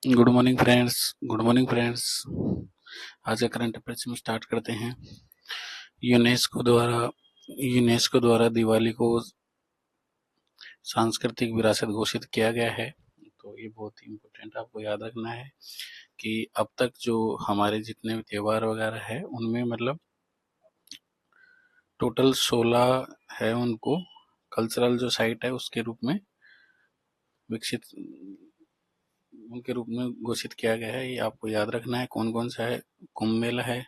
Good morning friends. Good morning friends. आज का current affairs में स्टार्ट करते हैं। यूनेस्को द्वारा दिवाली को सांस्कृतिक विरासत घोषित किया गया है। तो ये बहुत ही इम्पोर्टेंट आपको याद रखना है कि अब तक जो हमारे जितने भी त्योहार वगैरह है उनमें मतलब टोटल 16 है, उनको कल्चरल जो साइट है उसके रूप में विकसित उनके रूप में घोषित किया गया है। ये आपको याद रखना है कौन कौन सा है। कुंभ मेला है,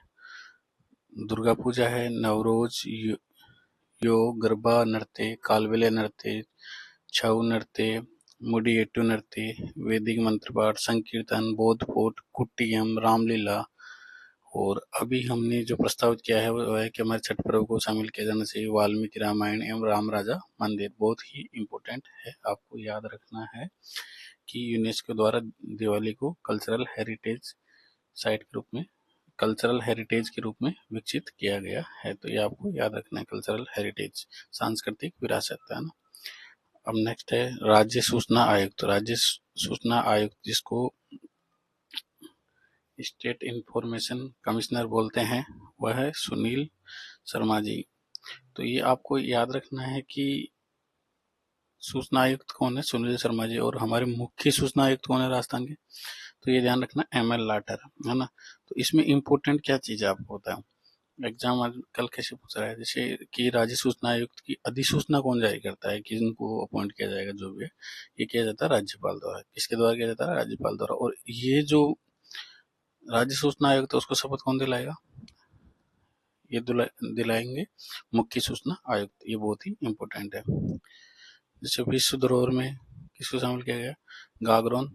दुर्गा पूजा है, नवरोज, गरबा नृत्य, कालबेलिया नृत्य, छऊ नृत्य, मुडियेट्टू नृत्य, वैदिक मंत्र पाठ, संकीर्तन, बौद्ध फोर्ट, कुट्टियम, रामलीला। और अभी हमने जो प्रस्तावित किया है वो है कि हमारे छठ पर्व को शामिल किया जाना चाहिए वाल्मीकि रामायण एवं राम राजा मंदिर। बहुत ही इम्पोर्टेंट है, आपको याद रखना है कि यूनेस्को द्वारा दिवाली को कल्चरल हेरिटेज के रूप में विकसित किया गया है। तो ये आपको याद रखना है, कल्चरल हेरिटेज सांस्कृतिक विरासत है ना। अब नेक्स्ट है राज्य सूचना आयुक्त। राज्य सूचना आयुक्त जिसको स्टेट इंफॉर्मेशन कमिश्नर बोलते हैं, वह है सुनील शर्मा जी। तो ये आपको याद रखना है कि सूचना आयुक्त कौन है, सुनील शर्मा जी। और हमारे मुख्य सूचना आयुक्त कौन है राजस्थान के, तो ये ध्यान रखना ML लाठर है ना। तो इसमें इम्पोर्टेंट क्या चीज है आपको बताऊं, एग्जाम कल कैसे पूछ रहा है, जैसे कि राज्य सूचना आयुक्त की अधिसूचना कौन जारी करता है कि इनको अपॉइंट किया जाएगा, जो भी है ये किया जाता है राज्यपाल द्वारा। किसके द्वारा किया जाता है, राज्यपाल द्वारा। और ये जो राज्य सूचना आयुक्त है उसको शपथ कौन दिलाएगा, ये दिलाएंगे मुख्य सूचना आयुक्त। ये बहुत ही इम्पोर्टेंट है। जैसे विश्व धरोहर में किसको शामिल किया गया, गागरोन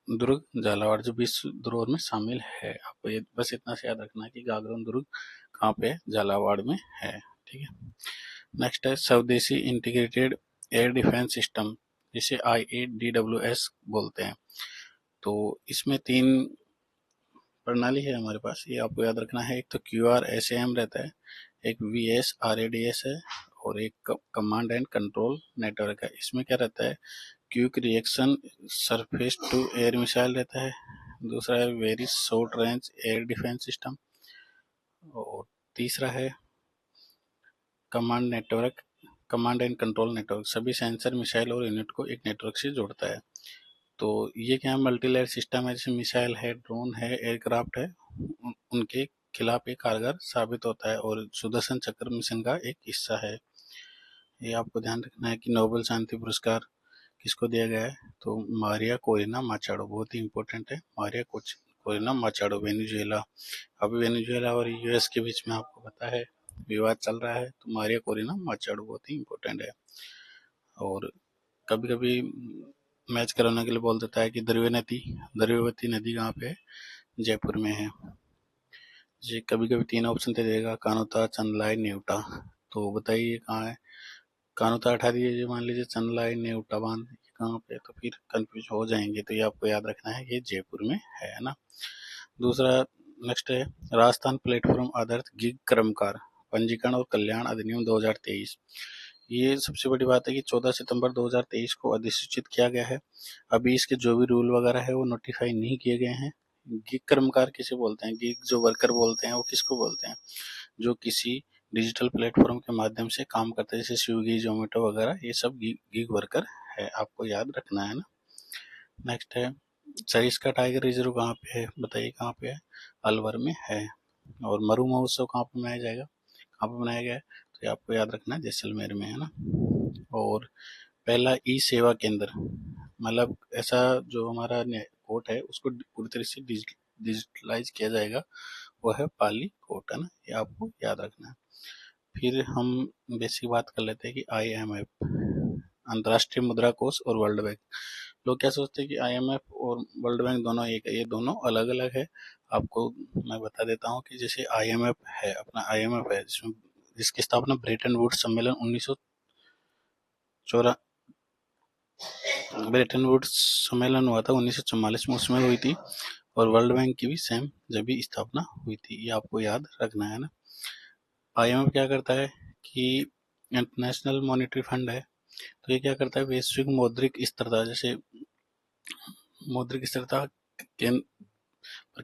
दुर्ग झालावाड़ जो विश्व धरोहर में शामिल है। आपको ये बस इतना से याद रखना है कि गागरोन दुर्ग कहाँ पे है, झालावाड़ में है। ठीक है। नेक्स्ट है स्वदेशी इंटीग्रेटेड एयर डिफेंस सिस्टम, जिसे IADWS बोलते हैं। तो इसमें 3 प्रणाली है हमारे पास, ये आपको याद रखना है। एक तो QRSAM रहता है, एक VSRADS है, और एक कमांड एंड कंट्रोल नेटवर्क है। इसमें क्या रहता है, quick reaction surface to air missile रहता है। दूसरा है very short range air defence system. और तीसरा है कमांड एंड कंट्रोल नेटवर्क, सभी सेंसर मिसाइल और यूनिट को एक नेटवर्क से जोड़ता है। तो ये क्या है, मल्टी लेयर सिस्टम है, जैसे मिसाइल है, ड्रोन है, एयरक्राफ्ट है, उनके खिलाफ ये कारगर साबित होता है और सुदर्शन चक्र मिशन का एक हिस्सा है। ये आपको ध्यान रखना है कि नोबेल शांति पुरस्कार किसको दिया गया है, तो मारिया कोरिना माचाडो। बहुत ही इंपॉर्टेंट है, मारिया कोरिना माचाडो, वेनेजुएला। अभी वेनेजुएला और US के बीच में आपको पता है विवाद चल रहा है, तो मारिया कोरिना माचाडो बहुत ही इंपॉर्टेंट है। और कभी कभी मैच कराने के लिए बोल देता है कि द्रव्यवती नदी कहाँ पे है, जयपुर में है। ये कभी कभी 3 ऑप्शन दे देगा, कानोता, चंदलाई, नेवटा। तो बताइए कहाँ है, कानोता हटा दीजिए, मान लीजिए चंदलाई नेवटा बांध कहाँ पे, तो फिर कंफ्यूज हो जाएंगे। तो ये आपको याद रखना है, ये जयपुर में है ना। दूसरा नेक्स्ट है राजस्थान प्लेटफॉर्म आधारित गिग कर्मकार पंजीकरण और कल्याण अधिनियम 2023। ये सबसे बड़ी बात है कि 14 सितंबर 2023 को अधिसूचित किया गया है। अभी इसके जो भी रूल वगैरह है वो नोटिफाई नहीं किए गए हैं। गिग कर्मकार किसे बोलते हैं, गिग जो वर्कर बोलते हैं वो किसको बोलते हैं, जो किसी डिजिटल प्लेटफॉर्म के माध्यम से काम करते हैं, जैसे स्विगी, जोमेटो वगैरह, ये सब गिग वर्कर है, आपको याद रखना है ना। नेक्स्ट है सरिस्का टाइगर रिजर्व कहाँ पे है, बताइए कहाँ पे है, अलवर में है। और मरु महोत्सव कहाँ पे मनाया जाएगा, कहाँ पे मनाया गया है, तो ये आपको याद रखना है, जैसलमेर में है ना। और पहला ई सेवा केंद्र, मतलब ऐसा जो हमारा कोर्ट है उसको पूरी तरह से डिजिटलाइज किया जाएगा, वो है पाली कोर्ट है ना, ये आपको याद रखना है। फिर हम बेसिक बात कर लेते हैं कि IMF, अंतर्राष्ट्रीय मुद्रा कोष और वर्ल्ड बैंक। लोग क्या सोचते हैं कि IMF और वर्ल्ड बैंक दोनों एक है, ये दोनों अलग अलग है। आपको मैं बता देता हूँ कि जैसे IMF है जिसमें जिसकी स्थापना ब्रेटन वुड्स सम्मेलन 1904 ब्रेटन वुड्स सम्मेलन हुआ था 1944 में, उसमें हुई थी। और वर्ल्ड बैंक की भी सेम जब भी स्थापना हुई थी, ये आपको याद रखना है ना। IMF क्या करता है कि इंटरनेशनल मॉनेटरी फंड है, तो ये क्या करता है, वैश्विक मौद्रिक स्थिरता, जैसे मौद्रिक स्थिरता पर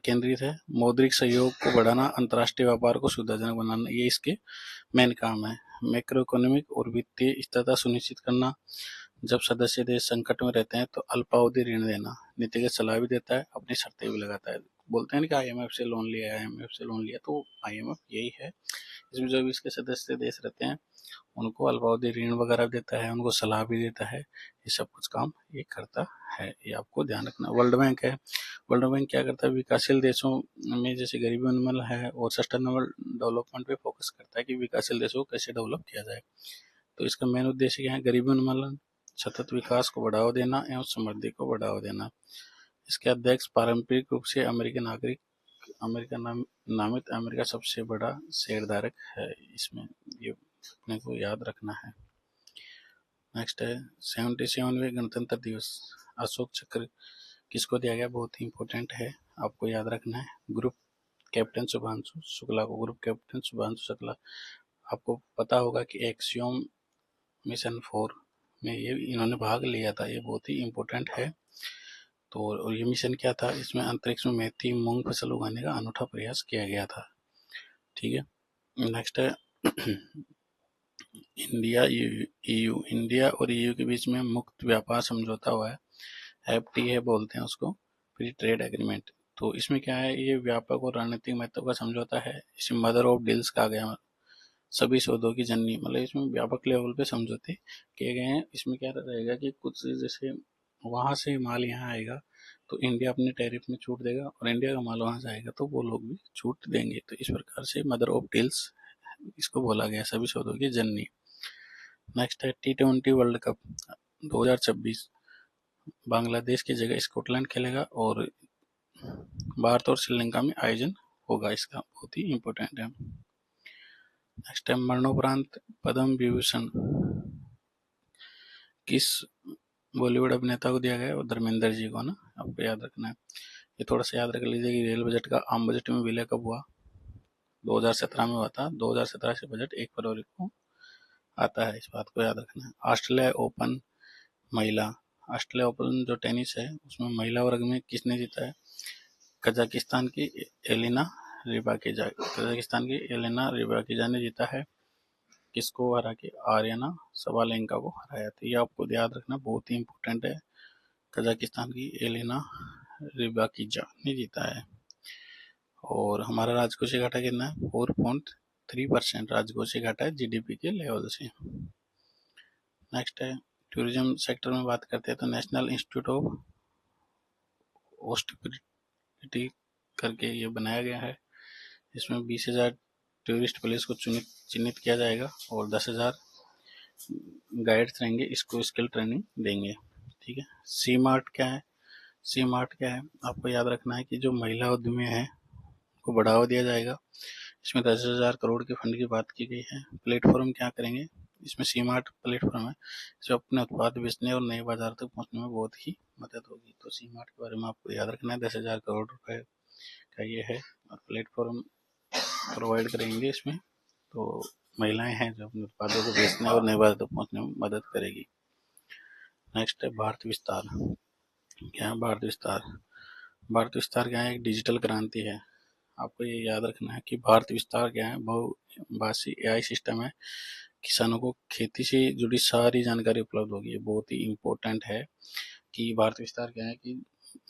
केंद्रित है। मौद्रिक सहयोग को बढ़ाना, अंतर्राष्ट्रीय व्यापार को सुविधाजनक बनाना, ये इसके मेन काम है। मैक्रो इकोनॉमिक और वित्तीय स्थिरता सुनिश्चित करना, जब सदस्य देश संकट में रहते हैं तो अल्पावधि ऋण देना, नीतिगत सलाह भी देता है, अपनी शर्तें भी लगाता है। बोलते हैं ना कि आईएमएफ से लोन लिया, आईएमएफ से लोन लिया, तो आईएमएफ यही है। इसमें जो भी इसके सदस्य देश रहते हैं उनको अल्पावधि ऋण वगैरह देता है, उनको सलाह भी देता है, ये सब कुछ काम ये करता है, ये आपको ध्यान रखना। वर्ल्ड बैंक है, वर्ल्ड बैंक क्या करता है, विकासशील देशों में जैसे गरीबी उन्मूलन है और सस्टेनेबल डेवलपमेंट पे फोकस करता है कि विकासशील देशों को कैसे डेवलप किया जाए। तो इसका मेन उद्देश्य क्या है, गरीबी उन्मूलन, सतत विकास को बढ़ावा देना एवं समृद्धि को बढ़ावा देना। इसके अध्यक्ष पारंपरिक रूप से अमेरिकी नागरिक, अमेरिका नामित अमेरिका सबसे बड़ा शेयरधारक है इसमें, ये अपने को याद रखना है। नेक्स्ट है 77वें गणतंत्र दिवस, अशोक चक्र किसको दिया गया, बहुत ही इंपॉर्टेंट है, आपको याद रखना है। ग्रुप कैप्टन शुभांशु शुक्ला को, ग्रुप कैप्टन शुभांशु शुक्ला। आपको पता होगा कि एक्सियोम मिशन 4 में ये इन्होंने भाग लिया था, ये बहुत ही इंपॉर्टेंट है। तो और ये मिशन क्या था, इसमें अंतरिक्ष में मेथी मूंग फसल उगाने का अनूठा प्रयास किया गया था। ठीक है, नेक्स्ट है इंडिया ईयू, इंडिया और ईयू के बीच में मुक्त व्यापार समझौता हुआ है, एफटीए बोलते हैं उसको, फ्री ट्रेड एग्रीमेंट। तो इसमें क्या है, ये व्यापक और रणनीतिक महत्व का समझौता है, इसे मदर ऑफ डील्स कहा गया, सभी सौदों की जननी, मतलब इसमें व्यापक लेवल पे समझौते किए गए हैं। इसमें क्या रहेगा कि कुछ जैसे वहां से माल यहाँ आएगा तो इंडिया अपने टैरिफ में छूट देगा, और इंडिया का माल वहां से आएगा तो वो लोग भी छूट देंगे। तो इस प्रकार से मदर ऑफ डील्स इसको बोला गया, सभी सौदों की जननी। नेक्स्ट है T20 वर्ल्ड कप 2026, बांग्लादेश की जगह स्कॉटलैंड खेलेगा और भारत और श्रीलंका में आयोजन होगा, इसका बहुत ही इम्पोर्टेंट है। नेक्स्ट है मरणोपरांत पद्म विभूषण किस बॉलीवुड अभिनेता को दिया गया है, और धर्मेंद्र जी को ना, आपको याद रखना है। ये थोड़ा सा याद रख लीजिए कि रेल बजट का आम बजट में विलय कब हुआ, 2017 में हुआ था। 2017 से बजट 1 फरवरी को आता है, इस बात को याद रखना है। ऑस्ट्रेलिया ओपन महिला, ऑस्ट्रेलिया ओपन जो टेनिस है उसमें महिला वर्ग में किसने जीता है, कजाकिस्तान की एलिना रिबाकिजा, कजाकिस्तान की एलिना रिबाकिजा ने जीता है। किसको हरा के, आर्यना सबालेंका को हराया था, ये आपको याद रखना, बहुत ही इंपॉर्टेंट है। कजाकिस्तान की एलिना रिबाकिजा ने जीता है। और हमारा राजकोषीय घाटा कितना है, 4.3% राजकोषीय घाटा है जीडीपी के लेवल से। नेक्स्ट है टूरिज्म सेक्टर में बात करते हैं तो नेशनल इंस्टीट्यूट ऑफ हॉस्पिटैलिटी करके ये बनाया गया है, इसमें 20,000 टूरिस्ट प्लेस को चिन्हित किया जाएगा और 10,000 गाइड्स रहेंगे, इसको स्किल ट्रेनिंग देंगे। ठीक है, सी मार्ट क्या है, सी मार्ट क्या है, आपको याद रखना है कि जो महिला उद्यमी है को बढ़ावा दिया जाएगा, इसमें 10,000 करोड़ के फंड की बात की गई है। प्लेटफॉर्म क्या करेंगे, इसमें सी मार्ट प्लेटफॉर्म है जो अपने उत्पाद बेचने और नए बाजार तक पहुंचने में बहुत ही मदद होगी। तो सी मार्ट के बारे में आपको याद रखना है, 10,000 करोड़ रुपए का ये है, और प्लेटफॉर्म प्रोवाइड करेंगे इसमें, तो महिलाएं हैं जो अपने उत्पादों को बेचने और नए बाजार तक पहुंचने में मदद करेगी। नेक्स्ट है भारत विस्तार, क्या है भारत विस्तार, भारत विस्तार क्या है, एक डिजिटल क्रांति है। आपको ये याद रखना है कि भारत विस्तार क्या है, बहुभाषी एआई सिस्टम है, किसानों को खेती से जुड़ी सारी जानकारी उपलब्ध होगी। ये बहुत ही इम्पोर्टेंट है कि भारत विस्तार क्या है कि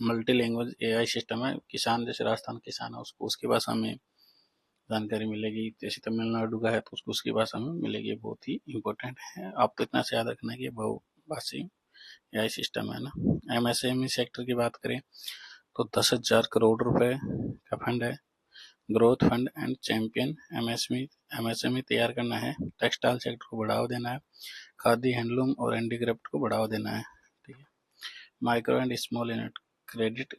मल्टी लैंग्वेज एआई सिस्टम है, किसान जैसे राजस्थान किसान है उसको उसकी भाषा में जानकारी मिलेगी, जैसे तमिलनाडु का है तो उसको उसकी भाषा में मिलेगी, बहुत ही इम्पोर्टेंट है। आपको इतना से याद रखना है कि बहुभाषी एआई सिस्टम है ना। एमएसएमई सेक्टर की बात करें तो 10,000 करोड़ रुपए का फंड है, growth fund and champion MSME तैयार करना है, टेक्सटाइल सेक्टर को बढ़ावा देना है, खादी हैंडलूम और हैंडीक्राफ्ट को बढ़ावा देना है। ठीक है, micro and small unit credit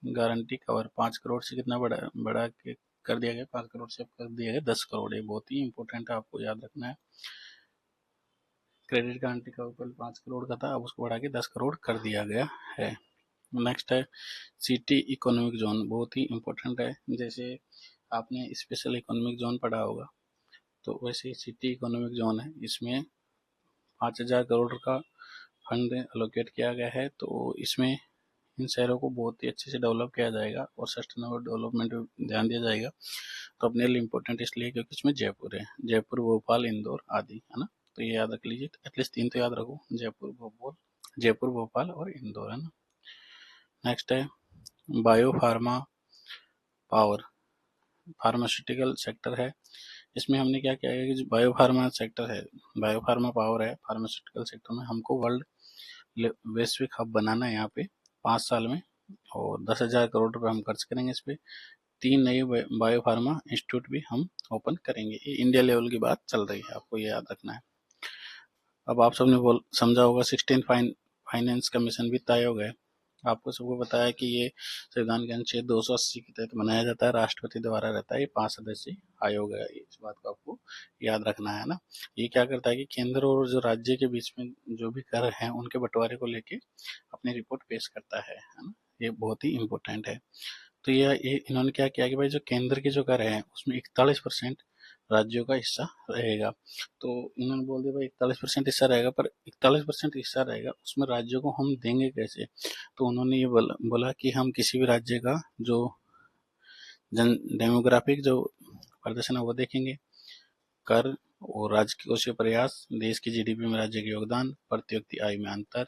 guarantee cover 5 crore से कितना बढ़ा के कर दिया गया, 5 करोड़ से कर दिया गया 10 करोड़, ये बहुत ही इंपॉर्टेंट है, आपको याद रखना है। क्रेडिट गारंटी कवर पहले 5 करोड़ का था, अब उसको बढ़ा के 10 करोड़ कर दिया गया है। नेक्स्ट है सिटी इकोनॉमिक जोन, बहुत ही इंपॉर्टेंट है, जैसे आपने स्पेशल इकोनॉमिक जोन पढ़ा होगा तो वैसे सिटी इकोनॉमिक जोन है, इसमें 5,000 करोड़ का फंड एलोकेट किया गया है। तो इसमें इन शहरों को बहुत ही अच्छे से डेवलप किया जाएगा और सस्टेनेबल डेवलपमेंट पे ध्यान दिया जाएगा। तो अपने लिए इम्पोर्टेंट इसलिए क्योंकि इसमें जयपुर है, जयपुर, भोपाल, इंदौर आदि, है ना। तो ये याद रख लीजिए, एटलीस्ट 3 तो याद रखो, जयपुर, भोपाल और इंदौर, है ना। नेक्स्ट है bio pharma power, pharmaceutical sector है। इसमें हमने क्या किया है कि जो बायो फार्मा सेक्टर है, बायो फार्मा पावर है, फार्मास्यूटिकल सेक्टर में हमको वर्ल्ड वैश्विक हब बनाना है यहाँ पे 5 साल में, और 10,000 करोड़ रुपए हम खर्च करेंगे इस पे। 3 नए बायो फार्मा इंस्टीट्यूट भी हम ओपन करेंगे। ये इंडिया लेवल की बात चल रही है, आपको ये याद रखना है। अब आप सबने समझा होगा 16 फाइनेंस कमीशन वित्त आयोग है। आपको सबको पता है कि ये संविधान के अनुच्छेद 280 के तहत बनाया जाता है, राष्ट्रपति द्वारा रहता है, ये 5 सदस्यीय आयोग है। इस बात को आपको याद रखना है ना। ये क्या करता है कि केंद्र और जो राज्य के बीच में जो भी कर हैं उनके बंटवारे को लेके अपनी रिपोर्ट पेश करता है ना। ये बहुत ही इम्पोर्टेंट है। तो ये इन्होंने क्या किया कि भाई जो केंद्र के जो कर है उसमें 41% राज्यों का हिस्सा रहेगा। तो इन्होंने बोल दिया भाई 41% हिस्सा रहेगा, पर 41% हिस्सा रहेगा उसमें राज्यों को हम देंगे कैसे। तो उन्होंने ये बोला कि हम किसी भी राज्य का जो डेमोग्राफिक जो प्रदर्शन है वो देखेंगे, कर और राजकोषीय प्रयास, देश की जीडीपी में राज्य के योगदान, प्रति व्यक्ति आय में अंतर,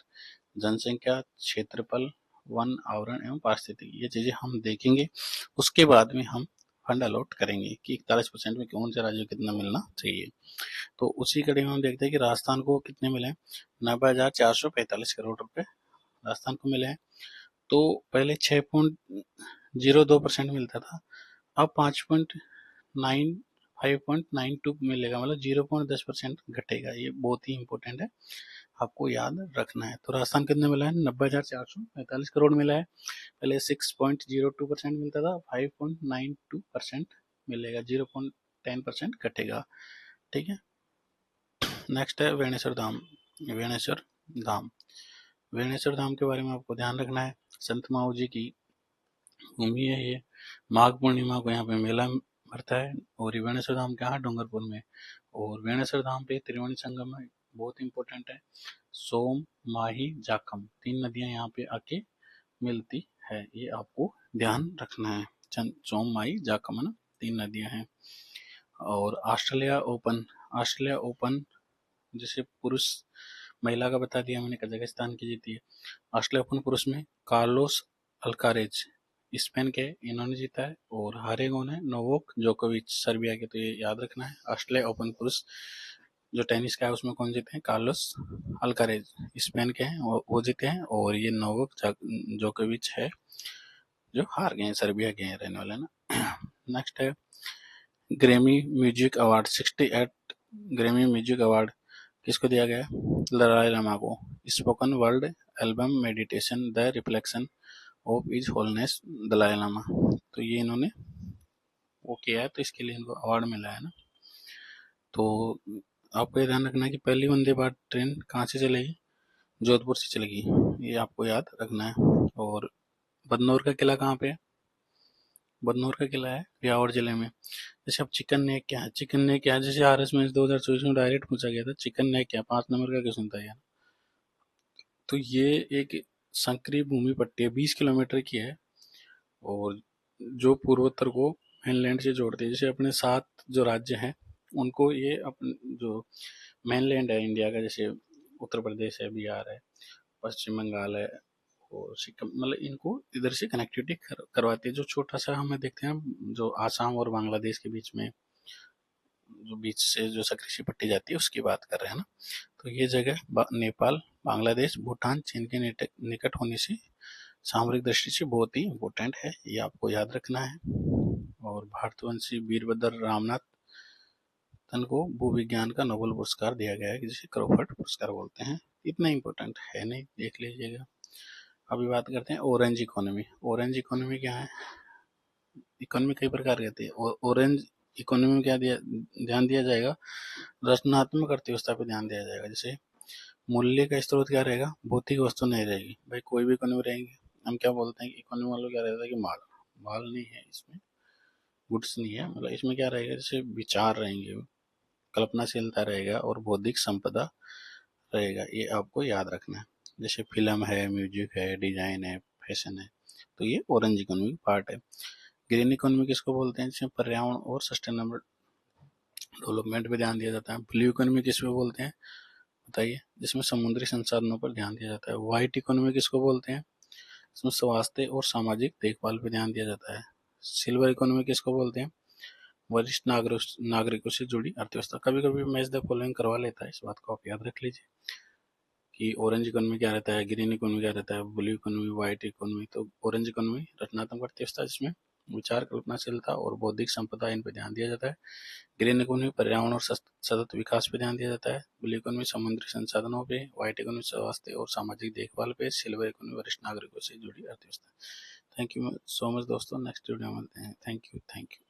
जनसंख्या, क्षेत्रफल, वन आवरण एवं पारिस्थितिकी, ये चीजें हम देखेंगे। उसके बाद में हम फंड अलॉट करेंगे कि 41% में कौन से राज्य को कितना मिलना चाहिए। तो उसी कड़ी में हम देखते हैं कि राजस्थान को कितने मिले, 90,445 करोड़ रुपए राजस्थान को मिले हैं। तो पहले 6.02% मिलता था, अब 5.92 मिलेगा, मतलब 0.10% घटेगा। ये बहुत ही इंपॉर्टेंट है, आपको याद रखना है। तो राजस्थान कितने मिला है, 90,445 करोड़ मिला है। पहले 6.02% मिलता था, 5.92% मिलेगा, 0.10% घटेगा। ठीक है। नेक्स्ट है वेणेश्वर धाम। वेणेश्वर धाम, वेणेश्वर धाम के बारे में आपको ध्यान रखना है। संत माऊ जी की भूमि है ये। माघ पूर्णिमा को यहाँ पे मेला भरता है, और ये वेणेश्वर धाम कहाँ, डूंगरपुर में। और वेणेश्वर धाम पे त्रिवेणी संगम है, बहुत इंपॉर्टेंट है। सोम, माही, जाखम, 3 नदियां यहाँ पे आके मिलती है, ये आपको ध्यान रखना है। सोम, माही, जाखम, है ना, 3 नदियां हैं। और ऑस्ट्रेलिया ओपन जैसे पुरुष, महिला का बता दिया मैंने, कजाकिस्तान की जीती है। ऑस्ट्रेलिया ओपन पुरुष में कार्लोस अल्कारेज स्पेन के, इन्होंने जीता है। और हारे कौन है, नोवाक जोकोविच सर्बिया के। तो ये याद रखना है। ऑस्ट्रेलिया ओपन पुरुष जो टेनिस का है उसमें कौन जीते हैं, कार्लोस अल्कारेज स्पेन के हैं, वो जीते हैं। और ये नोवाक जोकोविच है जो हार गए हैं, सर्बिया के हैं रहने वाले ना। नेक्स्ट है Grammy music award, 68 Grammy music award किसको दिया गया, दलाई लामा को। Spoken world album meditation the reflection of is holiness Dalai Lama, तो ये इन्होंने वो किया है, तो इसके लिए इनको अवार्ड मिला है ना। तो आपको ये ध्यान रखना है कि पहली वंदे भारत ट्रेन कहाँ से चलेगी, जोधपुर से चलेगी, ये आपको याद रखना है। और बदनौर का किला कहाँ पे है, बदनौर का किला है ब्यावर जिले में। जैसे अब चिकन नेक क्या है, चिकन नेक क्या है, जैसे RS में 2024 में डायरेक्ट पूछा गया था चिकन नेक क्या, 5 नंबर का क्वेश्चन था यार। तो ये एक संकरी भूमि पट्टी है, 20 किलोमीटर की है, और जो पूर्वोत्तर को मेनलैंड से जोड़ती है। जैसे अपने 7 जो राज्य हैं उनको ये अपने जो मेनलैंड है इंडिया का, जैसे उत्तर प्रदेश है, बिहार है, पश्चिम बंगाल है और सिक्किम, मतलब इनको इधर से कनेक्टिविटी करवाती है। जो छोटा सा हमें देखते हैं जो आसाम और बांग्लादेश के बीच में जो बीच से जो सकरी पट्टी जाती है उसकी बात कर रहे हैं ना। तो ये जगह नेपाल, बांग्लादेश, भूटान, चीन के निकट होने से सामरिक दृष्टि से बहुत ही इम्पोर्टेंट है, ये आपको याद रखना है। और भारतवंशी वीरभद्र रामनाथ को भूविज्ञान का नोबेल पुरस्कार दिया गया है, जिसे क्रॉफर्ड पुरस्कार बोलते हैं। इतना इम्पोर्टेंट है नहीं, देख लीजिएगा। अभी बात करते हैं ऑरेंज इकोनॉमी। ऑरेंज इकोनॉमी क्या है, इकोनॉमी कई प्रकार की होती है, और ऑरेंज इकोनॉमी में क्या ध्यान दिया जाएगा, रचनात्मक अर्थव्यवस्था पे ध्यान दिया जाएगा। जैसे मूल्य का स्रोत क्या रहेगा, भौतिक वस्तु नहीं रहेगी। भाई कोई भी इकोनॉमी रहेगी, हम क्या बोलते हैं कि इकोनॉमी वालों क्या रहता है कि माल, माल नहीं है इसमें, गुड्स नहीं है, मतलब इसमें क्या रहेगा, जैसे विचार रहेंगे, कल्पनाशीलता रहेगा और बौद्धिक संपदा रहेगा, ये आपको याद रखना है। जैसे फिल्म है, म्यूजिक है, डिजाइन है, फैशन है। तो ये ऑरेंज इकोनॉमी की पार्ट है। ग्रीन इकोनॉमी किसको बोलते हैं? जिसमें पर्यावरण और सस्टेनेबल डेवलपमेंट पे ध्यान दिया जाता है। ब्लू इकोनॉमी किसको बोलते हैं बताइए? जिसमें समुद्री संसाधनों पर ध्यान दिया जाता है। व्हाइट इकोनॉमी किसको बोलते हैं? इसमें स्वास्थ्य और सामाजिक देखभाल पर ध्यान दिया जाता है। सिल्वर इकोनॉमी किसको बोलते हैं? वरिष्ठ नागरिकों से जुड़ी अर्थव्यवस्था। कभी कभी मैच द फॉलोइंग करवा लेता है, इस बात को आप याद रख लीजिए कि ऑरेंज इकोनॉमी क्या रहता है, ग्रीन इकोनॉमी क्या रहता है, ब्लू इकोनॉमी, व्हाइट इकोनॉमी। तो ऑरेंज इकोनॉमी रचनात्मक अर्थव्यवस्था, जिसमें विचार, कल्पनाशीलता और बौद्धिक संपदा इन पर ध्यान दिया जाता है। ग्रीन इकोनॉमी पर्यावरण और सतत विकास पे ध्यान दिया जाता है। ब्लू इकोनॉमी समुद्री संसाधनों पे। व्हाइट इकोनॉमी स्वास्थ्य और सामाजिक देखभाल पे। सिल्वर इकोनॉमी वरिष्ठ नागरिकों से जुड़ी अर्थव्यवस्था। थैंक यू सो मच दोस्तों, नेक्स्ट वीडियो में मिलते हैं। Thank you.